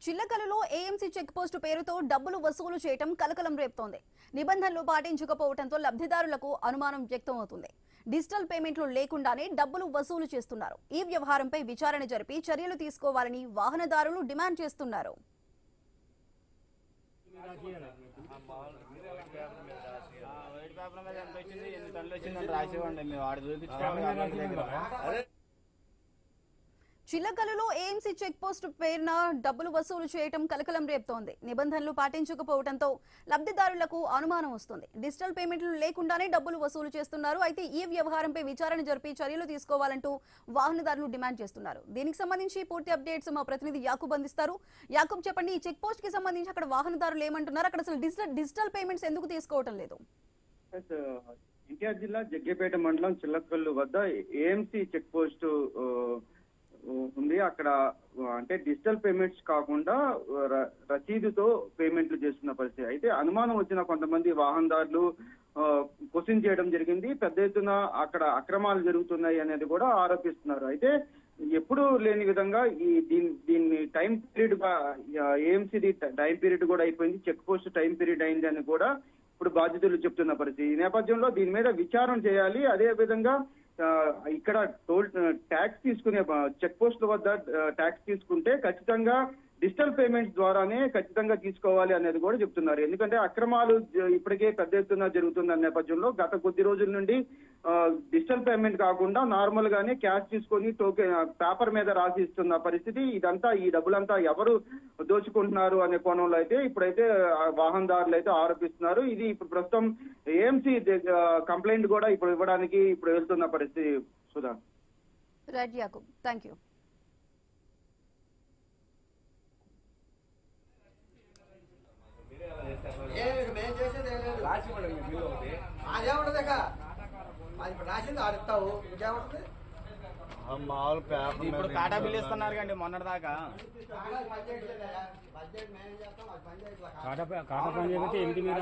చిల్లకలలో AMC check post పేరుతో డబ్బులు వసూలు చేయటం కలకలం రేపుతోంది. నిబంధనలు పాటించకపోవడంతో లబ్ధిదారులకు అనుమానం వ్యక్తమవుతుంది. డిజిటల్ పేమెంట్లు లేకుండానే డబ్బులు వసూలు చేస్తున్నారు. ఈ వ్యవహారంపై విచారణ జరిపి చర్యలు తీసుకోవాలని వాహనదారులు డిమాండ్ చేస్తున్నారు. చిల్లకలలో ఏఎంసీ చెక్ పోస్ట్ పేరున డబ్బులు వసూలు చేయటం కలకలం రేపుతోంది. నిబంధనలు పాటించకపోవడంతో లబ్ధిదారులకు అనుమానం వస్తుంది. డిజిటల్ పేమెంట్లు లేకుండానే డబ్బులు వసూలు చేస్తున్నారు. అయితే ఈ వ్యవహారంపై విచారణ జరిపి చర్యలు తీసుకోవాలంటూ వాహనదారులు డిమాండ్ చేస్తున్నారు. దీనికి సంబంధించి పూర్తి అప్డేట్స్ మా ప్రతినిధి యాకూబ్ అందిస్తారు. యాకూబ్, చెప్పండి, ఈ చెక్ పోస్ట్ కి సంబంధించి అక్కడ వాహనదారులు ఏమంటున్నారు? అక్కడ అసలు డిజిటల్ పేమెంట్స్ ఎందుకు తీసుకోవటం లేదు? ఎన్టీఆర్ జిల్లా జగ్గేపేట మండలం చిల్లకల్లు వద్ద ఏఎంసీ చెక్ పోస్ట్ ఉంది. అక్కడ అంటే డిజిటల్ పేమెంట్స్ కాకుండా రసీదుతో పేమెంట్లు చేస్తున్న పరిస్థితి. అయితే అనుమానం వచ్చిన కొంతమంది వాహనదారులు క్వశ్చన్ చేయడం జరిగింది. పెద్ద ఎత్తున అక్కడ అక్రమాలు జరుగుతున్నాయి అనేది కూడా ఆరోపిస్తున్నారు. అయితే ఎప్పుడు లేని విధంగా దీన్ని టైం పీరియడ్ గా ఏఎంసీది టైం పీరియడ్ కూడా అయిపోయింది, చెక్ పోస్ట్ టైం పీరియడ్ అయింది అని కూడా ఇప్పుడు బాధితులు చెప్తున్న పరిస్థితి. ఈ నేపథ్యంలో దీని మీద విచారణ చేయాలి. అదే విధంగా ఇక్కడ టోల్ ట్యాక్స్ తీసుకునే చెక్ పోస్టుల వద్ద ట్యాక్స్ తీసుకుంటే ఖచ్చితంగా డిజిటల్ పేమెంట్స్ ద్వారానే ఖచ్చితంగా తీసుకోవాలి అనేది కూడా చెప్తున్నారు. ఎందుకంటే అక్రమాలు ఇప్పటికే పెద్ద ఎత్తున జరుగుతున్న నేపథ్యంలో గత కొద్ది రోజుల నుండి డిజిటల్ పేమెంట్ కాకుండా నార్మల్ గానే క్యాష్ తీసుకొని టోకెన్ పేపర్ మీద రాసి ఇస్తున్న పరిస్థితి. ఇదంతా ఈ డబ్బులంతా ఎవరు దోచుకుంటున్నారు అనే కోణంలో అయితే ఇప్పుడైతే వాహనదారులు అయితే ఆరోపిస్తున్నారు. ఇది ఇప్పుడు ప్రస్తుతం ఏఎంసీ కంప్లైంట్ కూడా ఇప్పుడు ఇవ్వడానికి ఇప్పుడు వెళ్తున్న పరిస్థితి. Sudha. Right Yakub, thank you. రాసింది ఆడుతావు ఇంకేముంటుంది. మామూలు పేపర్ ఇప్పుడు కాటా బిల్ ఇస్తున్నారు కండి మొన్నటి దాకా. కాటా పని చేస్తే 8 మీద